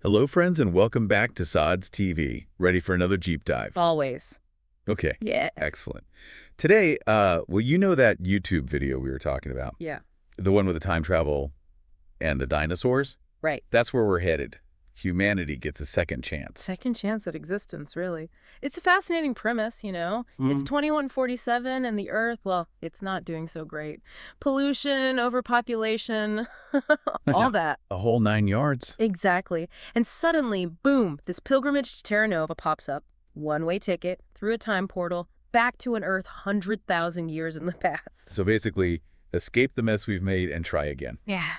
Hello, friends, and welcome back to Sod's TV. Ready for another Jeep dive? Always. Okay, Yeah. excellent. Today, well, you know that YouTube video we were talking about? Yeah. The one with the time travel and the dinosaurs? Right. That's where we're headed. Humanity gets a second chance. Second chance at existence, really. It's a fascinating premise, you know? It's Mm. 2147 and the Earth, well, it's not doing so great. Pollution, overpopulation, all that. A whole 9 yards. Exactly. And suddenly, boom, this pilgrimage to Terra Nova pops up. One-way ticket, through a time portal, back to an Earth 100,000 years in the past. So basically, escape the mess we've made and try again. Yeah.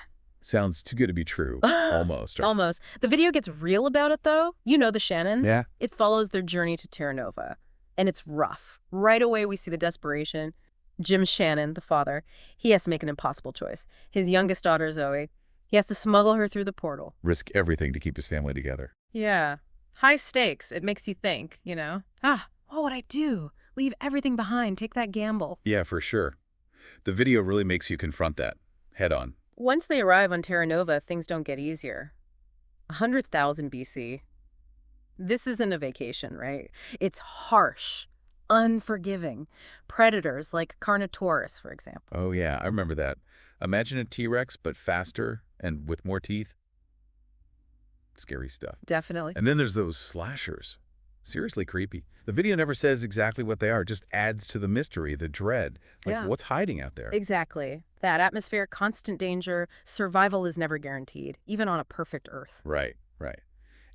Sounds too good to be true. Almost. Right? Almost. The video gets real about it, though. You know the Shannons. Yeah. It follows their journey to Terra Nova. And it's rough. Right away, we see the desperation. Jim Shannon, the father, he has to make an impossible choice. His youngest daughter, Zoe, he has to smuggle her through the portal. Risk everything to keep his family together. Yeah. High stakes. It makes you think, you know? What would I do? Leave everything behind. Take that gamble. Yeah, for sure. The video really makes you confront that head on. Once they arrive on Terra Nova, things don't get easier. 100,000 BC. This isn't a vacation, right? It's harsh, unforgiving. Predators like Carnotaurus, for example. Oh, yeah, I remember that. Imagine a T-Rex, but faster and with more teeth. Scary stuff. Definitely. And then there's those slashers. Seriously creepy. The video never says exactly what they are, just adds to the mystery, the dread. Like, Yeah. what's hiding out there? Exactly. That atmosphere, constant danger, survival is never guaranteed, even on a perfect Earth. Right, right.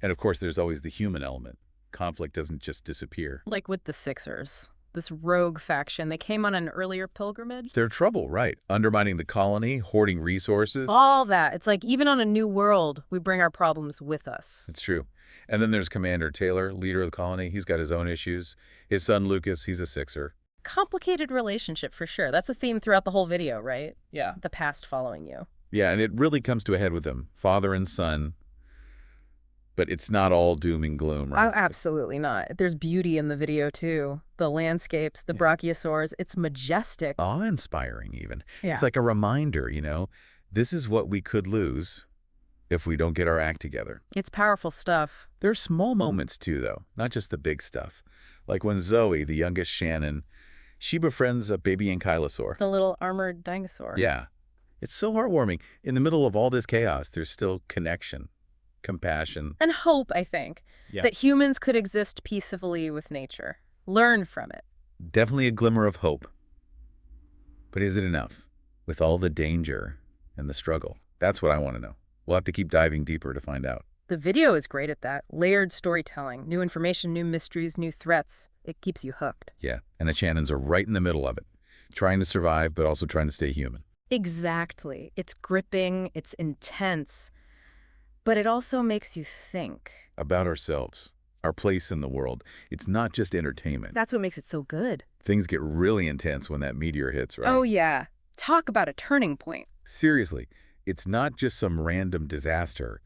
And of course, there's always the human element. Conflict doesn't just disappear. Like with the Sixers, this rogue faction. They came on an earlier pilgrimage. They're trouble, right. Undermining the colony, hoarding resources. All that. It's like even on a new world, we bring our problems with us. It's true. And then there's Commander Taylor, leader of the colony. He's got his own issues. His son, Lucas, he's a Sixer. Complicated relationship for sure. That's a theme throughout the whole video, right? Yeah. The past following you. Yeah, and it really comes to a head with them, father and son. But it's not all doom and gloom, right? Oh, absolutely not. There's beauty in the video, too. The landscapes, the brachiosaurs, it's majestic. Awe-inspiring, even. Yeah. It's like a reminder, you know, this is what we could lose if we don't get our act together. It's powerful stuff. There's small moments, too, though, not just the big stuff. Like when Zoe, the youngest Shannon, she befriends a baby ankylosaur. The little armored dinosaur. Yeah. It's so heartwarming. In the middle of all this chaos, there's still connection, compassion. And hope, I think, Yeah. that humans could exist peacefully with nature. Learn from it. Definitely a glimmer of hope. But is it enough? With all the danger and the struggle? That's what I want to know. We'll have to keep diving deeper to find out. The video is great at that. Layered storytelling, new information, new mysteries, new threats. It keeps you hooked. Yeah, and the Shannons are right in the middle of it, trying to survive, but also trying to stay human. Exactly. It's gripping, it's intense, but it also makes you think. About ourselves, our place in the world. It's not just entertainment. That's what makes it so good. Things get really intense when that meteor hits, right? Oh, yeah. Talk about a turning point. Seriously, it's not just some random disaster.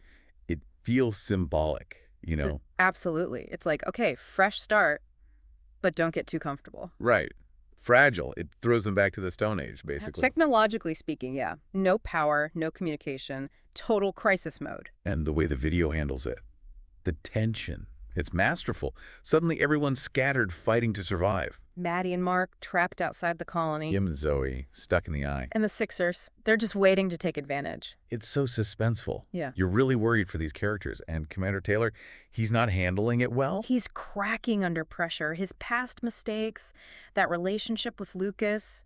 It feels symbolic, you know? Absolutely. It's like, okay, fresh start, but don't get too comfortable. Right. Fragile. It throws them back to the Stone Age, basically. Technologically speaking, yeah. No power, no communication, total crisis mode. And the way the video handles it. The tension. It's masterful. Suddenly everyone's scattered fighting to survive. Maddie and Mark trapped outside the colony. Him and Zoe stuck in the eye. And the Sixers, they're just waiting to take advantage. It's so suspenseful. Yeah. You're really worried for these characters. And Commander Taylor, he's not handling it well. He's cracking under pressure. His past mistakes, that relationship with Lucas,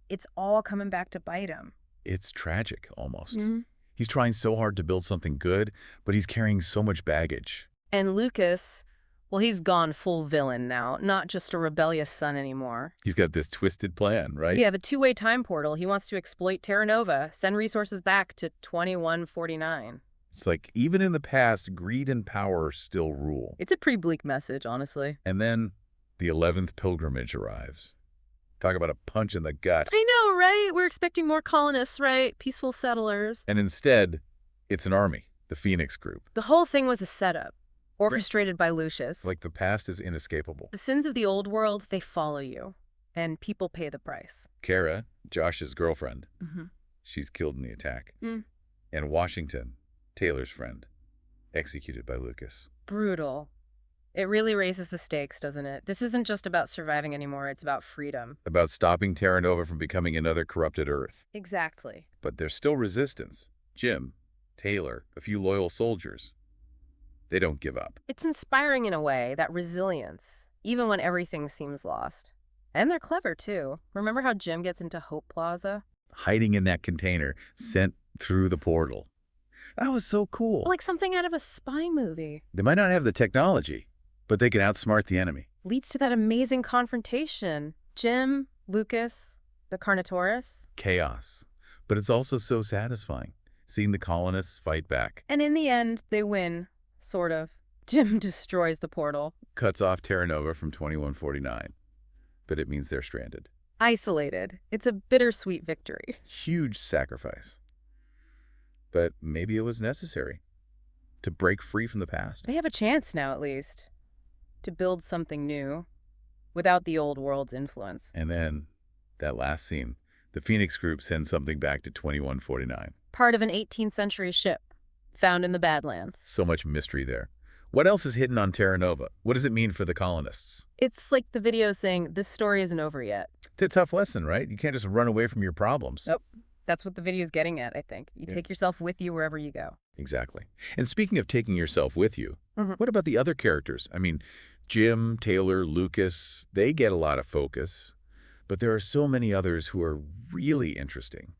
it's all coming back to bite him. It's tragic, almost. Mm-hmm. He's trying so hard to build something good, but he's carrying so much baggage. And Lucas, well, he's gone full villain now, not just a rebellious son anymore. He's got this twisted plan, right? Yeah, the two-way time portal. He wants to exploit Terra Nova, send resources back to 2149. It's like, even in the past, greed and power still rule. It's a pretty bleak message, honestly. And then the 11th pilgrimage arrives. Talk about a punch in the gut. I know, right? We're expecting more colonists, right? Peaceful settlers. And instead, it's an army, the Phoenix Group. The whole thing was a setup, orchestrated by Lucius. Like the past is inescapable. The sins of the old world, they follow you, and people pay the price. Kara, Josh's girlfriend, Mm-hmm. she's killed in the attack. Mm. And Washington, Taylor's friend. executed by Lucas. Brutal. It really raises the stakes, doesn't it? This isn't just about surviving anymore, it's about freedom. About stopping Terra Nova from becoming another corrupted Earth. Exactly. But there's still resistance. Jim, Taylor, a few loyal soldiers. They don't give up. It's inspiring in a way, that resilience, even when everything seems lost. And they're clever, too. Remember how Jim gets into Hope Plaza? Hiding in that container, sent through the portal. That was so cool. Like something out of a spy movie. They might not have the technology, but they can outsmart the enemy. Leads to that amazing confrontation. Jim, Lucas, the Carnotaurus. Chaos. But it's also so satisfying, seeing the colonists fight back. And in the end, they win. Sort of. Jim destroys the portal. Cuts off Terra Nova from 2149. But it means they're stranded. Isolated. It's a bittersweet victory. Huge sacrifice. But maybe it was necessary to break free from the past. They have a chance now, at least, to build something new without the old world's influence. And then, that last scene, the Phoenix group sends something back to 2149. Part of an 18th century ship found in the Badlands. So much mystery there. What else is hidden on Terra Nova? What does it mean for the colonists? It's like the video saying, this story isn't over yet. It's a tough lesson, right? You can't just run away from your problems. Nope. That's what the video's getting at, I think. You take yourself with you wherever you go. Exactly. And speaking of taking yourself with you, what about the other characters? I mean, Jim, Taylor, Lucas, they get a lot of focus. But there are so many others who are really interesting.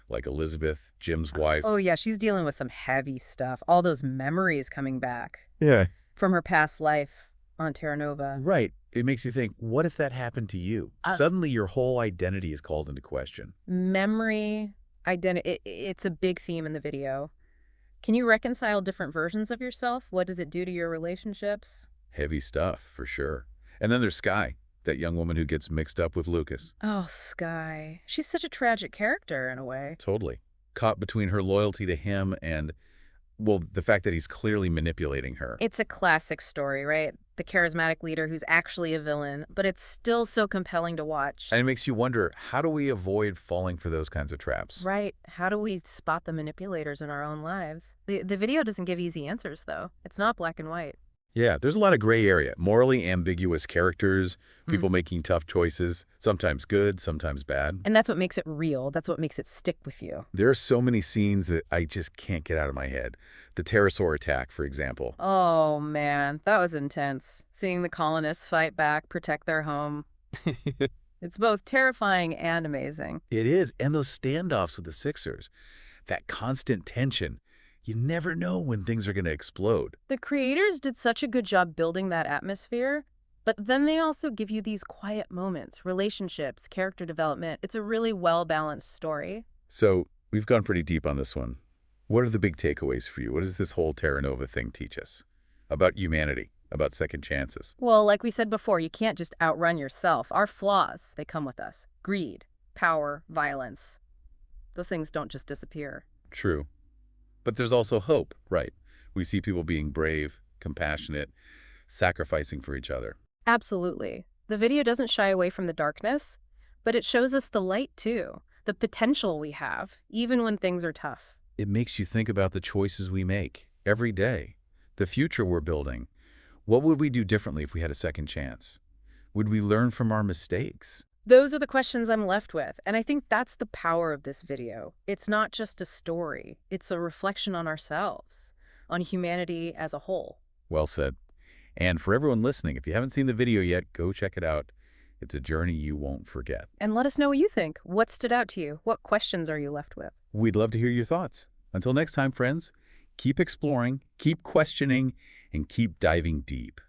Like Elizabeth, Jim's wife. Oh, yeah, she's dealing with some heavy stuff. All those memories coming back Yeah. from her past life on Terra Nova. Right. It makes you think, what if that happened to you? Suddenly your whole identity is called into question. Memory, identity, it's a big theme in the video. Can you reconcile different versions of yourself? What does it do to your relationships? Heavy stuff, for sure. And then there's Sky, that young woman who gets mixed up with Lucas. Oh, Sky. She's such a tragic character in a way. Totally. Caught between her loyalty to him and, well, the fact that he's clearly manipulating her. It's a classic story, right? The charismatic leader who's actually a villain, but it's still so compelling to watch. And it makes you wonder, how do we avoid falling for those kinds of traps? Right. How do we spot the manipulators in our own lives? The video doesn't give easy answers, though. It's not black and white. Yeah, there's a lot of gray area. Morally ambiguous characters, people making tough choices, sometimes good, sometimes bad. And that's what makes it real. That's what makes it stick with you. There are so many scenes that I just can't get out of my head. The pterosaur attack, for example. Oh, man, that was intense. Seeing the colonists fight back, protect their home. It's both terrifying and amazing. It is. And those standoffs with the Sixers, that constant tension. You never know when things are going to explode. The creators did such a good job building that atmosphere, but then they also give you these quiet moments, relationships, character development. It's a really well-balanced story. So we've gone pretty deep on this one. What are the big takeaways for you? What does this whole Terra Nova thing teach us? About humanity, about second chances. Well, like we said before, you can't just outrun yourself. Our flaws, they come with us. Greed, power, violence. Those things don't just disappear. True. But there's also hope, right? We see people being brave, compassionate, sacrificing for each other. Absolutely. The video doesn't shy away from the darkness, but it shows us the light too, the potential we have, even when things are tough. It makes you think about the choices we make every day, the future we're building. What would we do differently if we had a second chance? Would we learn from our mistakes? Those are the questions I'm left with, and I think that's the power of this video. It's not just a story, it's a reflection on ourselves, on humanity as a whole. Well said. And for everyone listening, if you haven't seen the video yet, go check it out. It's a journey you won't forget. And let us know what you think. What stood out to you? What questions are you left with? We'd love to hear your thoughts. Until next time, friends, keep exploring, keep questioning, and keep diving deep.